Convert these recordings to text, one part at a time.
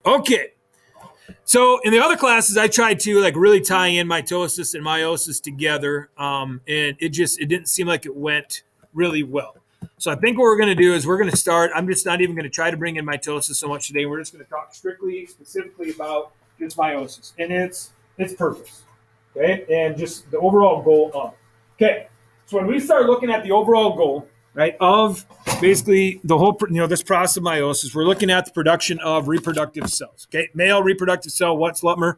Okay. So in the other classes, I tried to like really tie in mitosis and meiosis together, and it didn't seem like it went really well. So I think what we're going to do is we're going to start. I'm just not even going to try to bring in mitosis so much today. We're just going to talk strictly, specifically about just meiosis and its purpose, okay, and just the overall goal of. Okay, so when we start looking at the overall goal, right, of basically the whole, this process of meiosis, we're looking at the production of reproductive cells. Okay, male reproductive cell, what's Lutmer?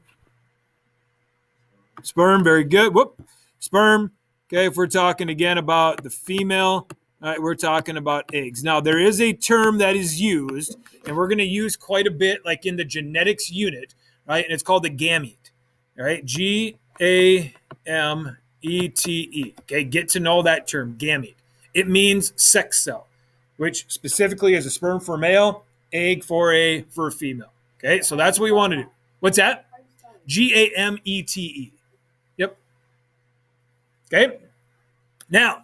Sperm, very good. Whoop, sperm. Okay, if we're talking again about the female, all right, we're talking about eggs. Now, there is a term that is used, and we're going to use quite a bit, like in the genetics unit, right? And it's called the gamete, all right? Gamete. Okay, get to know that term, gamete. It means sex cell, which specifically is a sperm for a male, egg for a female. Okay, so that's what we want to do. What's that? Gamete. Yep. Okay. Now,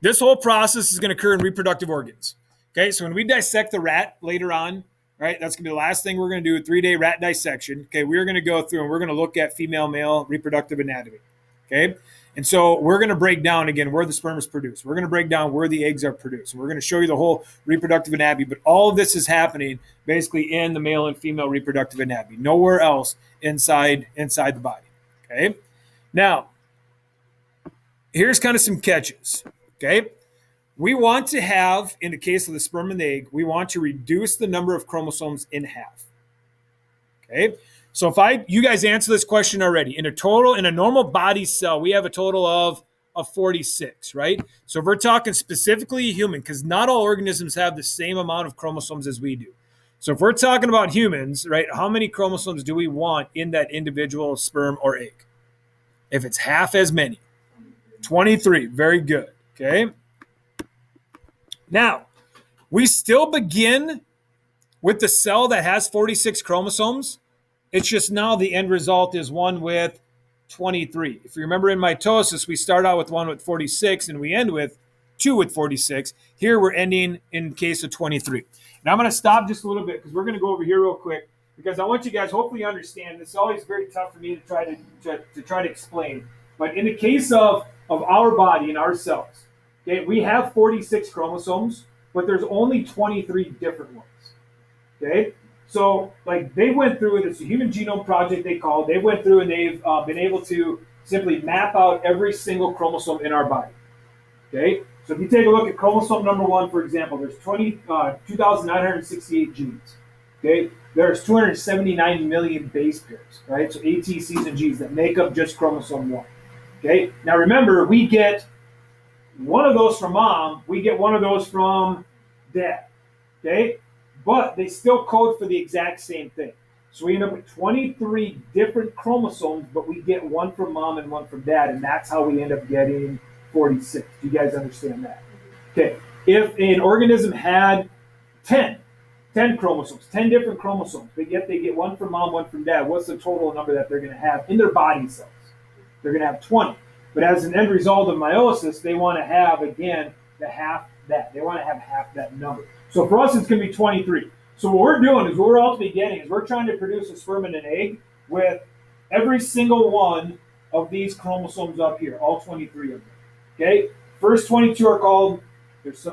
this whole process is going to occur in reproductive organs. Okay, so when we dissect the rat later on, right, that's going to be the last thing we're going to do, a 3-day rat dissection. Okay, we're going to go through and we're going to look at female, male reproductive anatomy. Okay, and so we're going to break down again where the sperm is produced. We're going to break down where the eggs are produced. We're going to show you the whole reproductive anatomy, but all of this is happening basically in the male and female reproductive anatomy, nowhere else inside the body. Okay, now here's kind of some catches. Okay, we want to have, in the case of the sperm and the egg, we want to reduce the number of chromosomes in half. Okay, so if you guys answer this question already, in a normal body cell, we have a total of 46, right? So if we're talking specifically human, because not all organisms have the same amount of chromosomes as we do. So if we're talking about humans, right, how many chromosomes do we want in that individual sperm or egg? If it's half as many, 23, very good, okay? Now, we still begin with the cell that has 46 chromosomes. It's just now the end result is one with 23. If you remember in mitosis, we start out with one with 46 and we end with two with 46. Here we're ending in case of 23. Now I'm going to stop just a little bit because we're going to go over here real quick because I want you guys hopefully understand. It's always very tough for me to try to explain. But in the case of our body and our cells, okay, we have 46 chromosomes, but there's only 23 different ones. Okay, so like they went through it. It's a Human Genome Project they called. They went through and they've been able to simply map out every single chromosome in our body. Okay, so if you take a look at chromosome number 1, for example, there's 2,968 genes. Okay, there's 279 million base pairs, right? So A, T, C's, and G's that make up just chromosome 1. Okay, now remember, we get one of those from mom, we get one of those from dad. Okay, but they still code for the exact same thing. So we end up with 23 different chromosomes, but we get one from mom and one from dad, and that's how we end up getting 46. Do you guys understand that? Okay, if an organism had 10 chromosomes, 10 different chromosomes, but yet they get one from mom, one from dad, what's the total number that they're going to have in their body cells? They're going to have 20. But as an end result of meiosis, they want to have, again, the half that. They want to have half that number. So for us, it's going to be 23. So what we're doing is what we're ultimately getting is we're trying to produce a sperm and an egg with every single one of these chromosomes up here, all 23 of them. Okay? First 22 are called, there's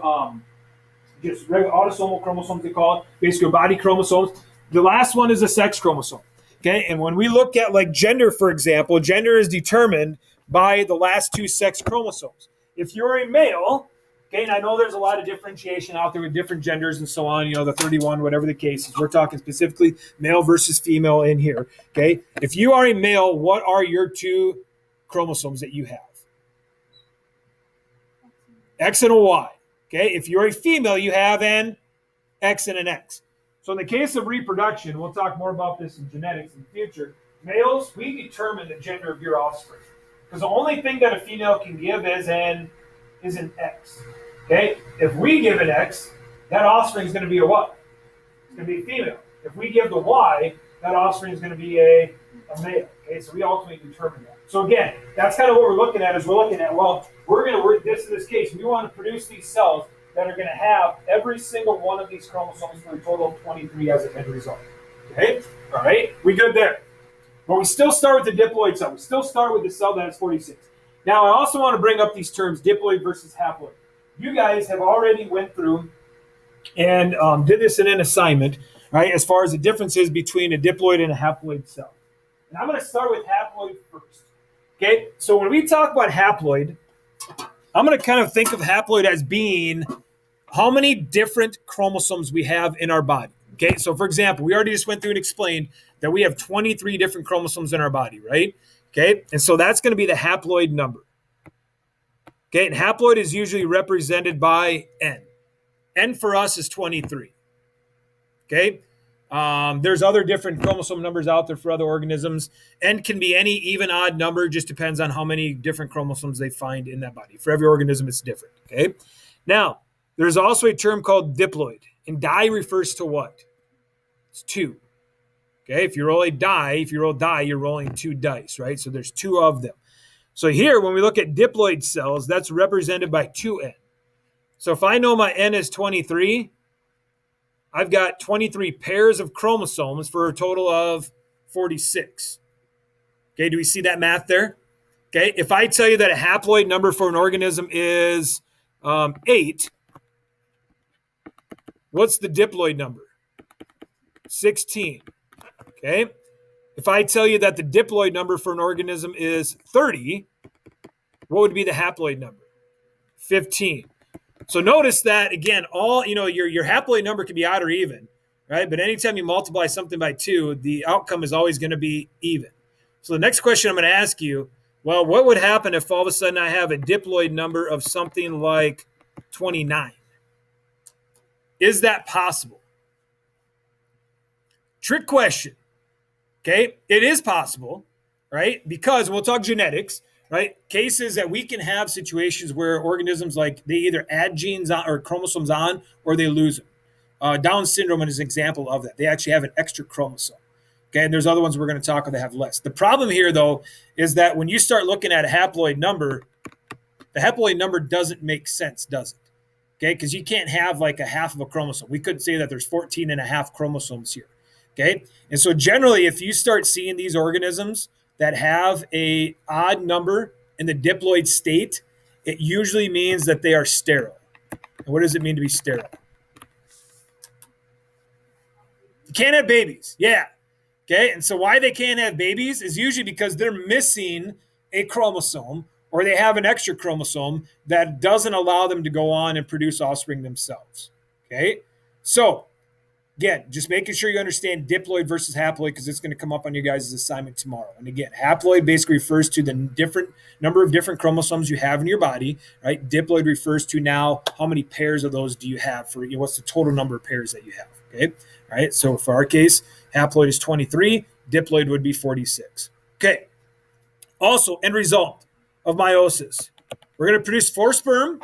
just regular autosomal chromosomes, they call it, basically body chromosomes. The last one is a sex chromosome. Okay? And when we look at like gender, for example, gender is determined by the last 2 sex chromosomes. If you're a male, okay, and I know there's a lot of differentiation out there with different genders and so on, the 31, whatever the case is. We're talking specifically male versus female in here, okay? If you are a male, what are your 2 chromosomes that you have? X and a Y, okay? If you're a female, you have an X and an X. So in the case of reproduction, we'll talk more about this in genetics in the future. Males, we determine the gender of your offspring. Because the only thing that a female can give is an X. Okay? If we give an X, that offspring is going to be a what? It's going to be a female. If we give the Y, that offspring is going to be a male. Okay? So we ultimately determine that. So again, that's kind of what we're looking at is we're looking at, well, we're going to work this in this case. We want to produce these cells that are going to have every single one of these chromosomes for a total of 23 as an end result. Okay, all right, we good there. But we still start with the diploid cell. We still start with the cell that has 46. Now, I also want to bring up these terms, diploid versus haploid. You guys have already went through and did this in an assignment, right, as far as the differences between a diploid and a haploid cell. And I'm going to start with haploid first. Okay, so when we talk about haploid, I'm going to kind of think of haploid as being how many different chromosomes we have in our body. Okay, so for example, we already just went through and explained that we have 23 different chromosomes in our body, right? Okay, and so that's going to be the haploid number. Okay, and haploid is usually represented by N. N for us is 23. Okay, there's other different chromosome numbers out there for other organisms. N can be any even odd number, just depends on how many different chromosomes they find in that body. For every organism, it's different. Okay, now there's also a term called diploid, and di refers to what? It's two. Okay, if you roll die, you're rolling two dice, right? So there's two of them. So here, when we look at diploid cells, that's represented by 2N. So if I know my N is 23, I've got 23 pairs of chromosomes for a total of 46. Okay, do we see that math there? Okay, if I tell you that a haploid number for an organism is 8, what's the diploid number? 16. Okay, if I tell you that the diploid number for an organism is 30, what would be the haploid number? 15. So notice that, again, all your haploid number can be odd or even, right? But anytime you multiply something by 2, the outcome is always going to be even. So the next question I'm going to ask you, well, what would happen if all of a sudden I have a diploid number of something like 29? Is that possible? Trick question. Okay, it is possible, right? Because we'll talk genetics, right? Cases that we can have situations where organisms, like, they either add genes on, or chromosomes on, or they lose them. Down syndrome is an example of that. They actually have an extra chromosome. Okay, and there's other ones we're going to talk about that have less. The problem here, though, is that when you start looking at a haploid number, the haploid number doesn't make sense, does it? Okay, because you can't have like a half of a chromosome. We could say that there's 14 and a half chromosomes here. Okay, and so generally, if you start seeing these organisms that have a odd number in the diploid state, it usually means that they are sterile. And what does it mean to be sterile? You can't have babies. Yeah. Okay, and so why they can't have babies is usually because they're missing a chromosome, or they have an extra chromosome that doesn't allow them to go on and produce offspring themselves. Okay, so again, just making sure you understand diploid versus haploid, because it's going to come up on your guys' assignment tomorrow. And again, haploid basically refers to the different number of different chromosomes you have in your body, right? Diploid refers to now how many pairs of those do you have for, what's the total number of pairs that you have, okay? All right, so for our case, haploid is 23, diploid would be 46. Okay, also, end result of meiosis. We're going to produce 4 sperm,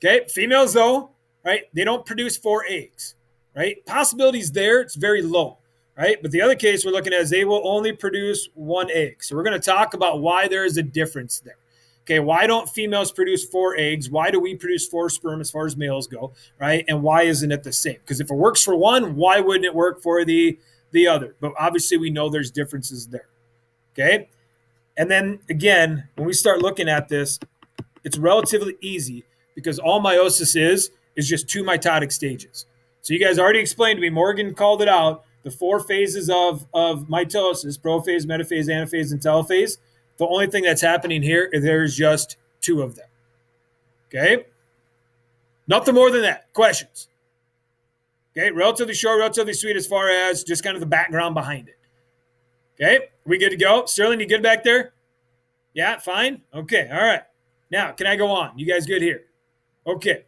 okay? Females, though, right, they don't produce 4 eggs. Right? Possibilities there, it's very low, right? But the other case we're looking at is they will only produce 1 egg. So we're going to talk about why there is a difference there. Okay, why don't females produce 4 eggs? Why do we produce 4 sperm as far as males go, right? And why isn't it the same? Because if it works for one, why wouldn't it work for the other? But obviously we know there's differences there, okay? And then again, when we start looking at this, it's relatively easy because all meiosis is just 2 mitotic stages. So you guys already explained to me, Morgan called it out, the 4 phases of mitosis, prophase, metaphase, anaphase, and telophase. The only thing that's happening here is there's just 2 of them. Okay? Nothing more than that. Questions? Okay, relatively short, relatively sweet as far as just kind of the background behind it. Okay, we good to go? Sterling, you good back there? Yeah, fine? Okay, all right. Now, can I go on? You guys good here? Okay.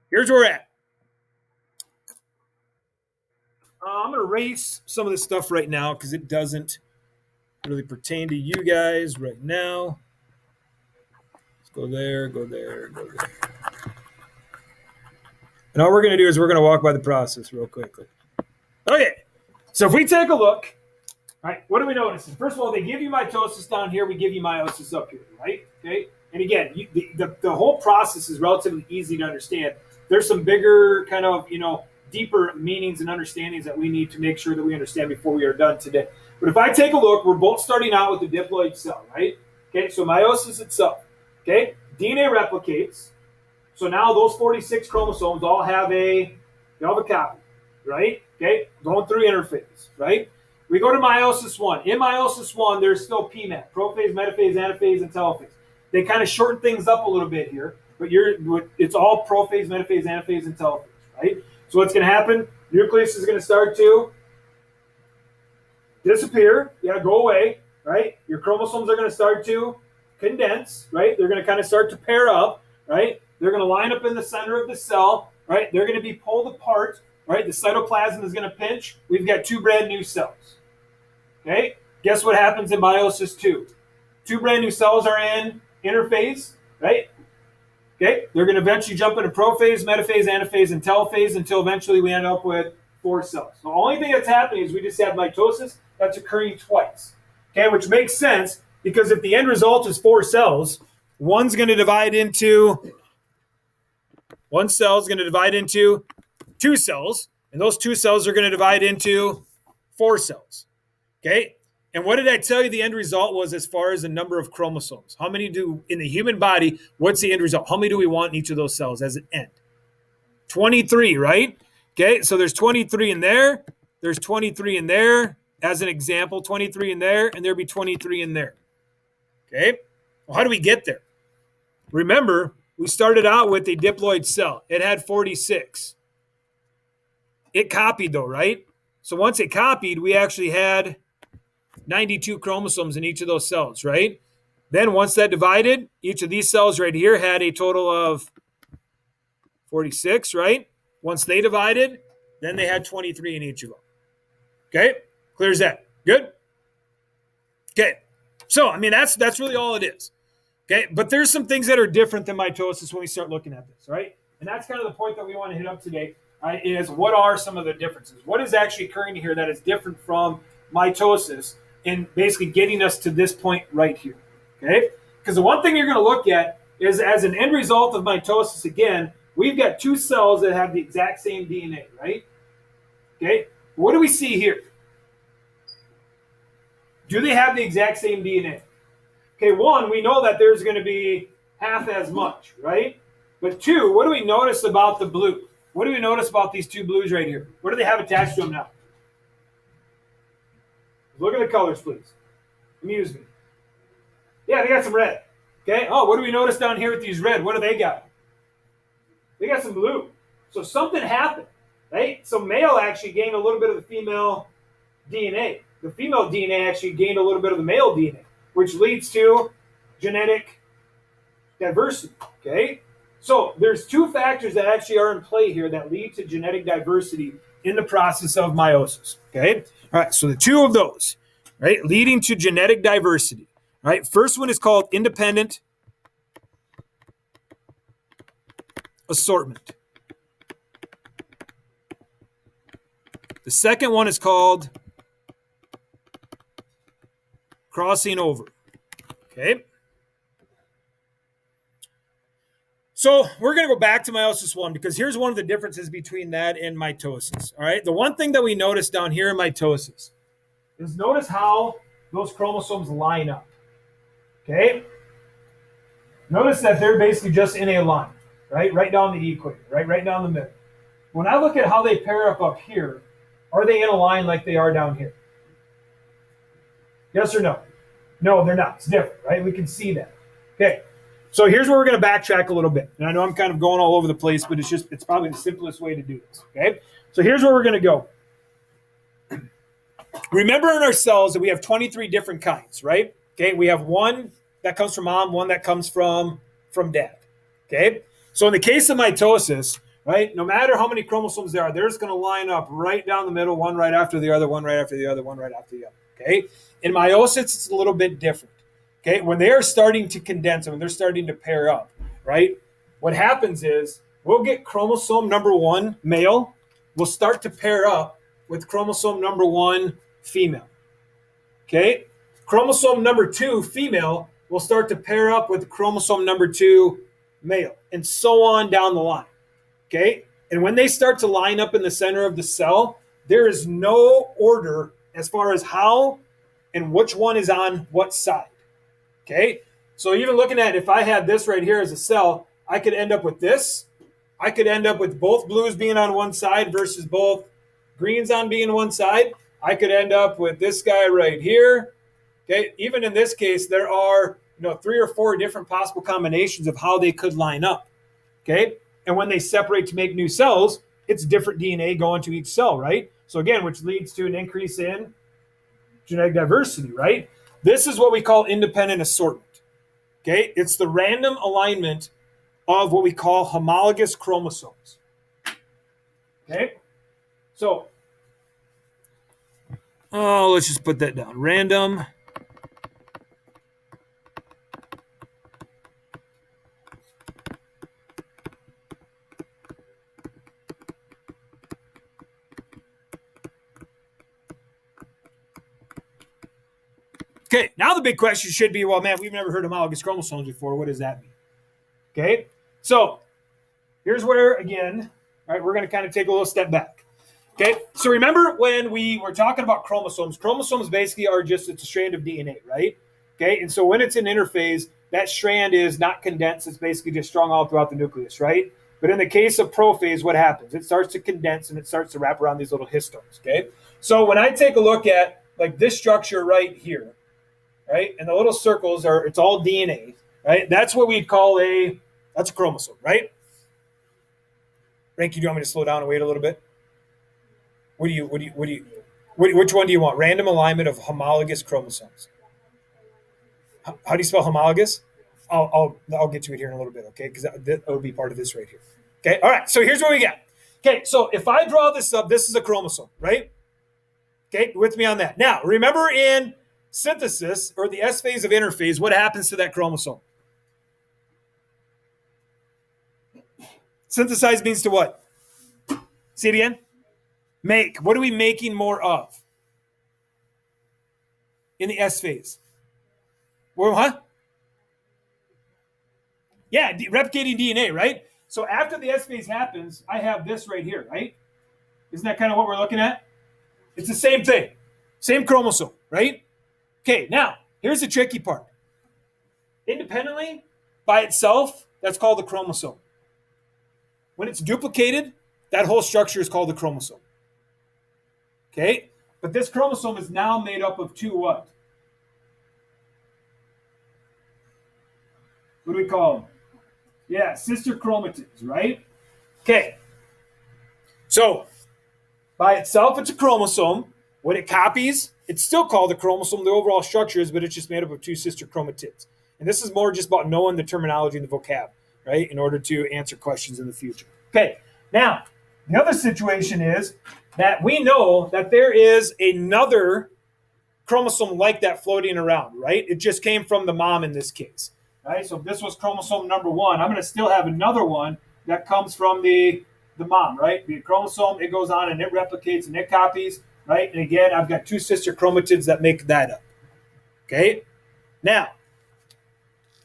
Here's where we're at. I'm going to erase some of this stuff right now because it doesn't really pertain to you guys right now. Let's go there, go there, go there. And all we're going to do is we're going to walk by the process real quickly. Okay, so if we take a look, all right, what do we notice? First of all, they give you mitosis down here. We give you meiosis up here, right? Okay, and again, the whole process is relatively easy to understand. There's some bigger kind of, deeper meanings and understandings that we need to make sure that we understand before we are done today. But if I take a look, we're both starting out with the diploid cell, right? Okay, so meiosis itself. Okay, DNA replicates. So now those 46 chromosomes all have a copy, right? Okay, going through interphase, right? We go to meiosis 1. In meiosis 1, there's still PMAT, prophase, metaphase, anaphase, and telophase. They kind of shorten things up a little bit here, but it's all prophase, metaphase, anaphase, and telophase, right? So what's going to happen? Nucleus is going to start to disappear, go away, right? Your chromosomes are going to start to condense, right? They're going to kind of start to pair up, right? They're going to line up in the center of the cell, right? They're going to be pulled apart, right? The cytoplasm is going to pinch. We've got two brand new cells. Okay? Guess what happens in meiosis 2? Two brand new cells are in interphase, right? Okay? They're going to eventually jump into prophase, metaphase, anaphase, and telophase until eventually we end up with 4 cells. The only thing that's happening is we just have mitosis that's occurring twice. Okay? Which makes sense because if the end result is 4 cells, one cell is going to divide into 2 cells, and those 2 cells are going to divide into 4 cells. Okay? And what did I tell you the end result was as far as the number of chromosomes? How many do, in the human body, what's the end result? How many do we want in each of those cells as an end? 23, right? Okay, so there's 23 in there. There's 23 in there. As an example, 23 in there, and there'd be 23 in there. Okay? Well, how do we get there? Remember, we started out with a diploid cell. It had 46. It copied though, right? So once it copied, we actually had 92 chromosomes in each of those cells, right? Then once that divided, each of these cells right here had a total of 46, right? Once they divided, then they had 23 in each of them. Okay? Clear as that. Good? Okay. So, I mean, that's really all it is. Okay? But there's some things that are different than mitosis when we start looking at this, right? And that's kind of the point that we want to hit up today, right, is what are some of the differences? What is actually occurring here that is different from mitosis in basically getting us to this point right here, okay? Because the one thing you're going to look at is as an end result of mitosis, again, we've got 2 cells that have the exact same DNA, right? Okay? What do we see here? Do they have the exact same DNA? Okay, 1, we know that there's going to be half as much, right? But 2, what do we notice about the blue? What do we notice about these 2 blues right here? What do they have attached to them now? Look at the colors, please. Amuse me. Yeah, they got some red. Okay. Oh, what do we notice down here with these red? What do they got? They got some blue. So something happened, right? So male actually gained a little bit of the female DNA. The female DNA actually gained a little bit of the male DNA, which leads to genetic diversity. Okay. So there's 2 factors that actually are in play here that lead to genetic diversity in the process of meiosis. Okay. All right. So the 2 of those, right, leading to genetic diversity. All right. First one is called independent assortment. The second one is called crossing over. Okay. So we're going to go back to meiosis 1 because here's one of the differences between that and mitosis. All right. The one thing that we notice down here in mitosis is notice how those chromosomes line up. Okay. Notice that they're basically just in a line, right? Right down the equator, right down the middle. When I look at how they pair up here, are they in a line like they are down here? Yes or no? No, they're not. It's different, right? We can see that. Okay. So here's where we're going to backtrack a little bit. And I know I'm kind of going all over the place, but it's probably the simplest way to do this. Okay. So here's where we're going to go. Remember in our cells that we have 23 different kinds, right? Okay. We have one that comes from mom, one that comes from dad. Okay. So in the case of mitosis, right, no matter how many chromosomes there are, they're just going to line up right down the middle, one right after the other, one right after the other, one right after the other. Okay. In meiosis, it's a little bit different. Okay, when they are starting to condense and when they're starting to pair up, right, what happens is we'll get chromosome number 1, male, will start to pair up with chromosome number 1, female. Okay, chromosome number 2, female, will start to pair up with chromosome number 2, male, and so on down the line. Okay, And when they start to line up in the center of the cell, there is no order as far as how and which one is on what side. Okay? So even looking at, if I had this right here as a cell, I could end up with this. I could end up with both blues being on one side versus both greens on being one side. I could end up with this guy right here. Okay? Even in this case, there are 3 or 4 different possible combinations of how they could line up. Okay? And when they separate to make new cells, it's different DNA going to each cell, right? So again, which leads to an increase in genetic diversity, right? This is what we call independent assortment. Okay? It's the random alignment of what we call homologous chromosomes. Okay? So, let's just put that down. Random Okay, now the big question should be, well, man, we've never heard of homologous chromosomes before. What does that mean? Okay, so here's where, again, all right, we're going to kind of take a little step back. Okay, so remember when we were talking about chromosomes basically are just, it's a strand of DNA, right? Okay, and so when it's in interphase, that strand is not condensed. It's basically just strung all throughout the nucleus, right? But in the case of prophase, what happens? It starts to condense and it starts to wrap around these little histones, okay? So when I take a look at like this structure right here, right? And the little circles it's all DNA, right? That's what we'd call that's a chromosome, right? Frank, do you want me to slow down and wait a little bit? Which one do you want? Random alignment of homologous chromosomes. How do you spell homologous? I'll get to it here in a little bit, okay? Because that will be part of this right here. Okay, all right, so here's what we got. Okay, so if I draw this up, this is a chromosome, right? Okay, with me on that. Now, remember in synthesis, or the S phase of interphase, what happens to that chromosome? Synthesize means to what? Say it again. Make. What are we making more of in the S phase? Well, huh? Yeah, replicating DNA, right? So after the S phase happens, I have this right here, right? Isn't that kind of what we're looking at? It's the same thing. Same chromosome, right? Okay, now, here's the tricky part. Independently, by itself, that's called the chromosome. When it's duplicated, that whole structure is called the chromosome. Okay? But this chromosome is now made up of 2 what? What do we call them? Yeah, sister chromatids, right? Okay. So, by itself, it's a chromosome. When it copies, it's still called a chromosome. The overall structure is, but it's just made up of 2 sister chromatids. And this is more just about knowing the terminology and the vocab, right, in order to answer questions in the future. Okay, now, the other situation is that we know that there is another chromosome like that floating around, right? It just came from the mom in this case, right? So if this was chromosome number 1, I'm going to still have another one that comes from the mom, right? The chromosome, it goes on and it replicates and it copies, right? And again, I've got 2 sister chromatids that make that up, okay? Now,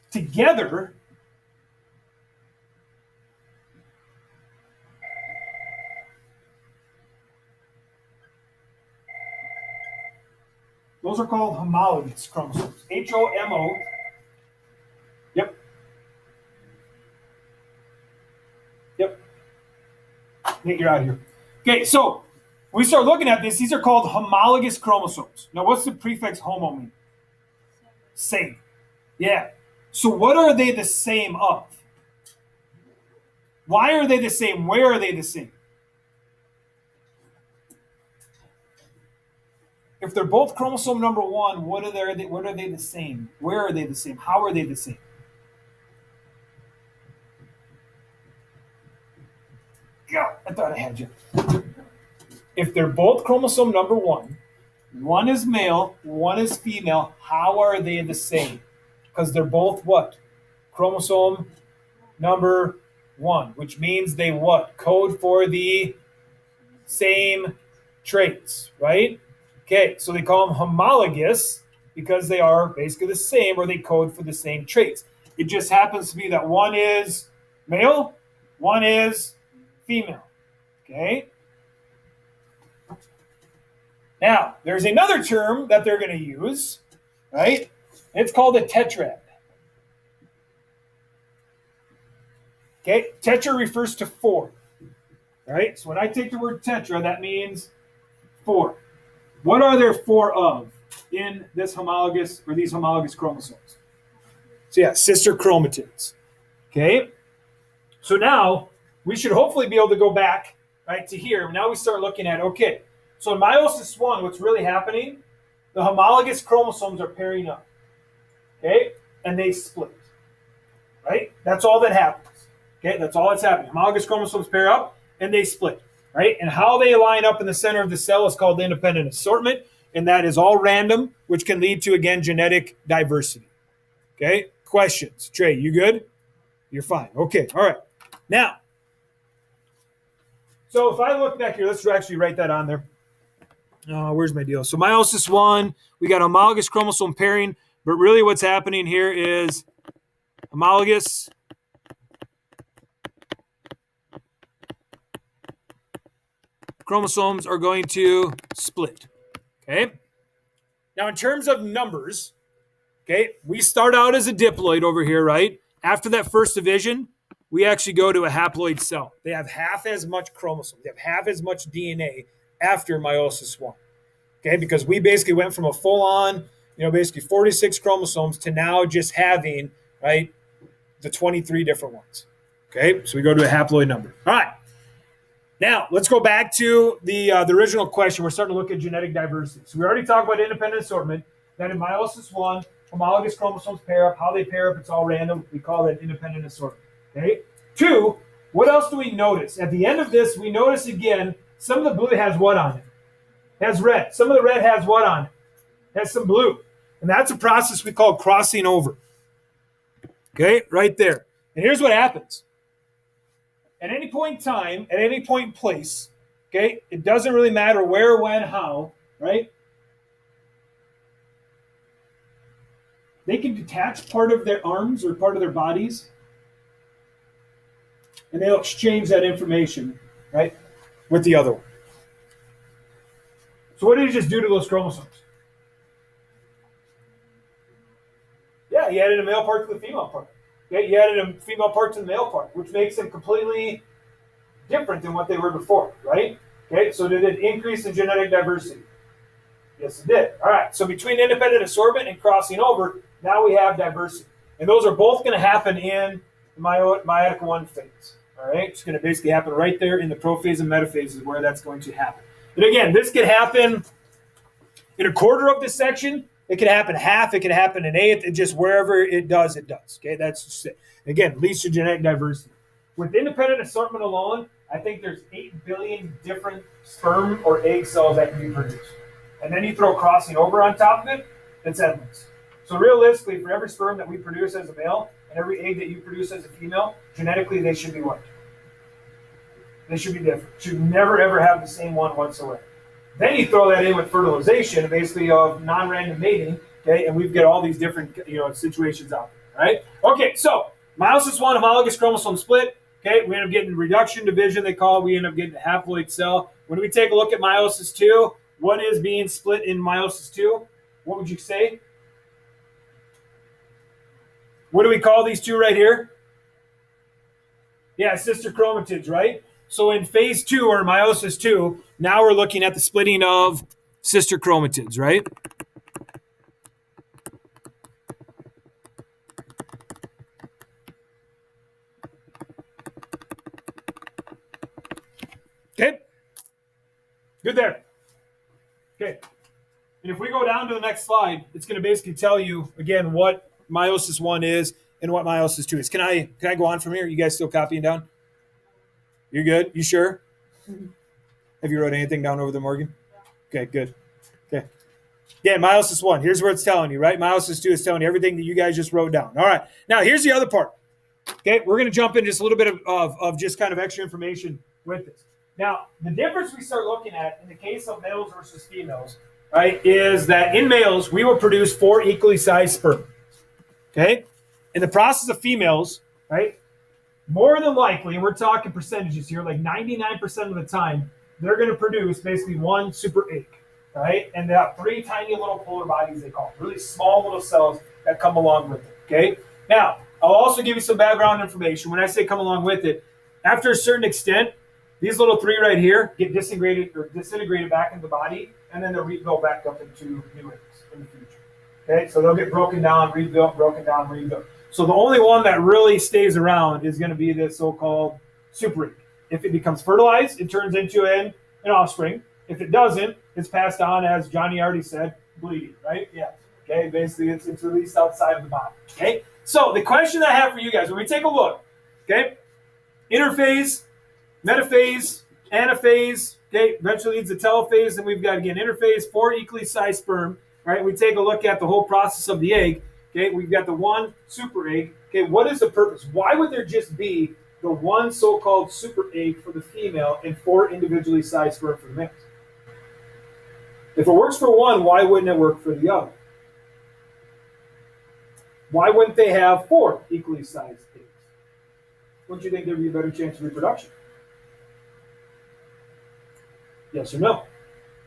together, those are called homologous chromosomes. HOMO. Yep. Nate, you're out of here. Okay, so we start looking at this. These are called homologous chromosomes. Now, what's the prefix homo mean? Same. Yeah. So what are they the same of? Why are they the same? Where are they the same? If they're both chromosome number 1, what are they the same? Where are they the same? How are they the same? Yeah, I thought I had you. If they're both chromosome number 1, one is male, one is female, how are they the same? Because they're both what? Chromosome number 1, which means they what? Code for the same traits, right? Okay, so they call them homologous because they are basically the same, or they code for the same traits. It just happens to be that one is male, one is female. Okay. Now, there's another term that they're going to use, right? It's called a tetrad. Okay, tetra refers to 4, right? So when I take the word tetra, that means 4. What are there 4 of in this homologous or these homologous chromosomes? So yeah, sister chromatids. Okay, so now we should hopefully be able to go back right to here. Now we start looking at, okay, so in meiosis 1, what's really happening, the homologous chromosomes are pairing up, okay, and they split, right? That's all that happens, okay? That's all that's happening. Homologous chromosomes pair up and they split, right? And how they line up in the center of the cell is called independent assortment, and that is all random, which can lead to, again, genetic diversity, okay? Questions? Trey, you good? You're fine. Okay, all right. Now, so if I look back here, let's actually write that on there. Where's my deal? So meiosis 1, we got homologous chromosome pairing, but really what's happening here is homologous chromosomes are going to split. Okay. Now, in terms of numbers, okay, we start out as a diploid over here, right? After that first division, we actually go to a haploid cell. They have half as much chromosomes. They have half as much DNA after meiosis 1. Okay, because we basically went from a full-on, basically 46 chromosomes to now just having, right, the 23 different ones. Okay, so we go to a haploid number. All right. Now, let's go back to the original question. We're starting to look at genetic diversity. So we already talked about independent assortment. That in meiosis 1, homologous chromosomes pair up. How they pair up, it's all random. We call that independent assortment. Okay. 2, what else do we notice? At the end of this, we notice again, some of the blue has what on it? Has red. Some of the red has what on it? Has some blue. And that's a process we call crossing over. Okay, right there. And here's what happens. At any point in time, at any point in place, okay, it doesn't really matter where, when, how, right? They can detach part of their arms or part of their bodies, and they'll exchange that information, right, with the other one. So what did he just do to those chromosomes? Yeah, he added a male part to the female part. Okay, he added a female part to the male part, which makes them completely different than what they were before, right? Okay, so did it increase in genetic diversity? Yes, it did. All right, so between independent assortment and crossing over, now we have diversity. And those are both going to happen in the meiotic 1 phase. All right, it's going to basically happen right there in the prophase and metaphase is where that's going to happen. And again, this could happen in a quarter of this section. It could happen half. It could happen an eighth. It just wherever it does, it does. Okay, that's just it. Again, leads to genetic diversity. With independent assortment alone, I think there's 8 billion different sperm or egg cells that can be produced. And then you throw crossing over on top of it, it's endless. So realistically, for every sperm that we produce as a male and every egg that you produce as a female, genetically they should be what? They should be different. Should never ever have the same one whatsoever. Then you throw that in with fertilization, basically of non-random mating, okay, and we've got all these different situations out there, right? Okay, so meiosis 1, homologous chromosome split. Okay, we end up getting reduction division, they call it. We end up getting a haploid cell. When we take a look at meiosis 2, what is being split in meiosis 2? What would you say? What do we call these two right here? Yeah, sister chromatids, right? So in phase 2 or meiosis 2, now we're looking at the splitting of sister chromatids, right? Okay. Good there. Okay. And if we go down to the next slide, it's going to basically tell you, again, what meiosis 1 is and what meiosis 2 is. Can I go on from here? You guys still copying down? You're good? You sure? Have you wrote anything down over there, Morgan? Okay, good. Okay. Yeah, meiosis 1. Here's where it's telling you, right? Meiosis 2 is telling you everything that you guys just wrote down. All right. Now, here's the other part. Okay, we're going to jump in just a little bit of just kind of extra information with this. Now, the difference we start looking at in the case of males versus females, right, is that in males, we will produce 4 equally sized sperm. Okay? In the process of females, right, more than likely, and we're talking percentages here, like 99% of the time, they're going to produce basically one super egg, right? And they have 3 tiny little polar bodies, they call them, really small little cells that come along with it, okay? Now, I'll also give you some background information. When I say come along with it, after a certain extent, these little 3 right here get disintegrated back into the body, and then they'll rebuild back up into new eggs in the future. Okay, so they'll get broken down, rebuilt, broken down, rebuilt. So the only one that really stays around is going to be this so-called super egg. If it becomes fertilized, it turns into an offspring. If it doesn't, it's passed on, as Johnny already said, bleeding, right? Yeah. Okay, basically it's released outside of the body. Okay, so the question I have for you guys, when we take a look, okay, interphase, metaphase, anaphase, okay, eventually leads to telophase, and we've got, again, interphase, 4 equally sized sperm, right? We take a look at the whole process of the egg, okay, we've got the one super egg, okay, what is the purpose? Why would there just be the one so-called super egg for the female and 4 individually sized sperm for the males? If it works for one, why wouldn't it work for the other? Why wouldn't they have 4 equally sized eggs? Wouldn't you think there'd be a better chance of reproduction? Yes or no?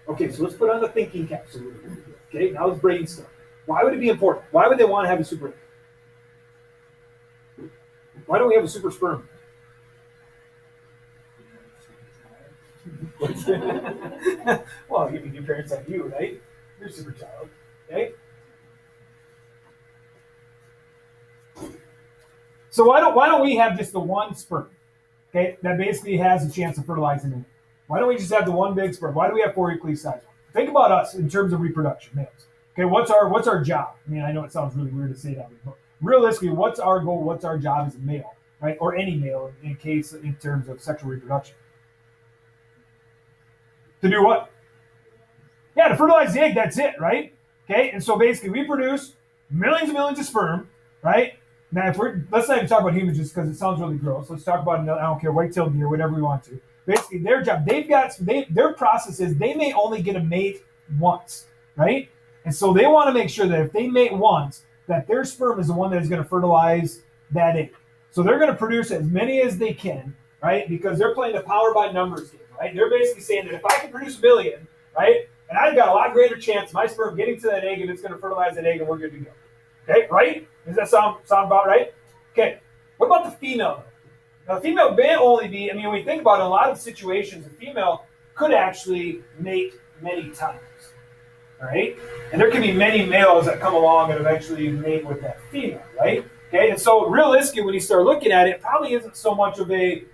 Okay, so let's put on the thinking cap. Okay, now let's brainstorm. Why would it be important? Why would they want to have a super egg? Why don't we have a super sperm? Well, you mean your parents have you, right? You're a super child, okay? So why don't we have just the one sperm, okay, that basically has a chance of fertilizing it? Why don't we just have the one big sperm? Why do we have 4 equally sized ones? Think about us in terms of reproduction, males. Okay, what's our job? I mean, I know it sounds really weird to say that, but realistically, what's our goal? What's our job as a male, right, or any male in terms of sexual reproduction? To do what? Yeah, to fertilize the egg. That's it, right? Okay, and so basically, we produce millions and millions of sperm, right? Now, let's not even talk about humans just because it sounds really gross. Let's talk about, I don't care, white-tailed deer, whatever we want to. Basically, their job, their process is they may only get a mate once, right? And so they want to make sure that if they mate once, that their sperm is the one that is going to fertilize that egg. So they're going to produce as many as they can, right? Because they're playing the power by numbers game, right? They're basically saying that if I can produce a million, right, and I've got a lot greater chance of my sperm getting to that egg and it's going to fertilize that egg and we're good to go. Okay, right? Does that sound about right? Okay. What about the female? Now, the female may only be, I mean, when you think about it, in a lot of situations, a female could actually mate many times. All right? And there can be many males that come along and eventually mate with that female, right? Okay, and so realistically, when you start looking at it, it probably isn't so much of a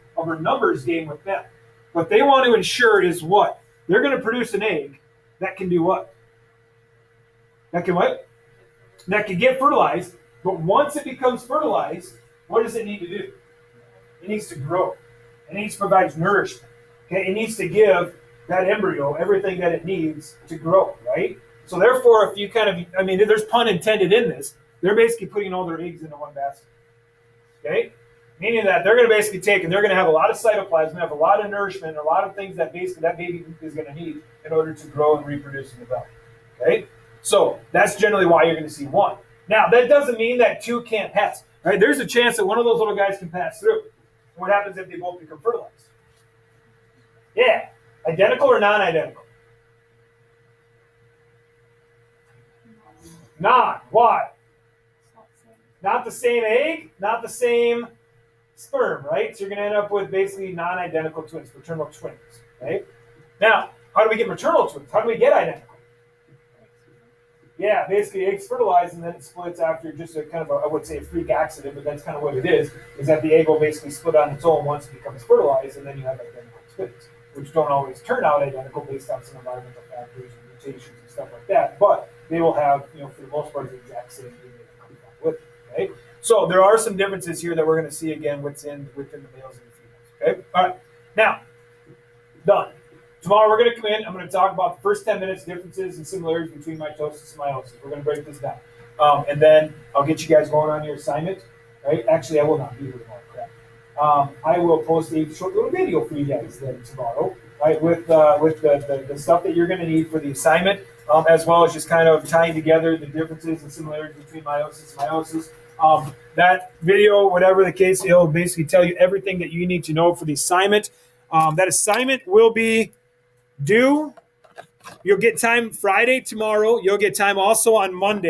numbers game with them. What they want to ensure is what? They're going to produce an egg that can do what? That can what? That can get fertilized, but once it becomes fertilized, what does it need to do? It needs to grow. It needs to provide nourishment. Okay, it needs to give that embryo everything that it needs to grow, right? So therefore, if you kind of, I mean, there's pun intended in this, they're basically putting all their eggs into one basket. Okay? Meaning that they're going to basically take, and they're going to have a lot of cytoplasm, have a lot of nourishment, a lot of things that basically that baby is going to need in order to grow and reproduce and develop. Okay? So that's generally why you're going to see one. Now, that doesn't mean that 2 can't pass, right? There's a chance that one of those little guys can pass through. What happens if they both become fertilized? Yeah. Identical or non-identical? Non. Why? Not the same egg, not the same sperm, right? So you're going to end up with basically non-identical twins, fraternal twins, right? Now, how do we get maternal twins? How do we get identical? Yeah, basically eggs fertilize and then it splits after just a kind of I would say a freak accident, but that's kind of what it is that the egg will basically split on its own once it becomes fertilized, and then you have identical twins, which don't always turn out identical based on some environmental factors and mutations and stuff like that, but they will have, for the most part, the exact same DNA that comes out with it, okay? So there are some differences here that we're going to see again within the males and the females, okay? All right, now, done. Tomorrow we're going to come in. I'm going to talk about the first 10 minutes differences and similarities between mitosis and meiosis. We're going to break this down. And then I'll get you guys going on your assignment. Right? Actually, I will not be here tomorrow. Crap. I will post a short little video for you guys then tomorrow, right? With the stuff that you're going to need for the assignment, as well as just kind of tying together the differences and similarities between meiosis and meiosis. That video, whatever the case, it'll basically tell you everything that you need to know for the assignment. That assignment will be due. You'll get time Friday tomorrow. You'll get time also on Monday.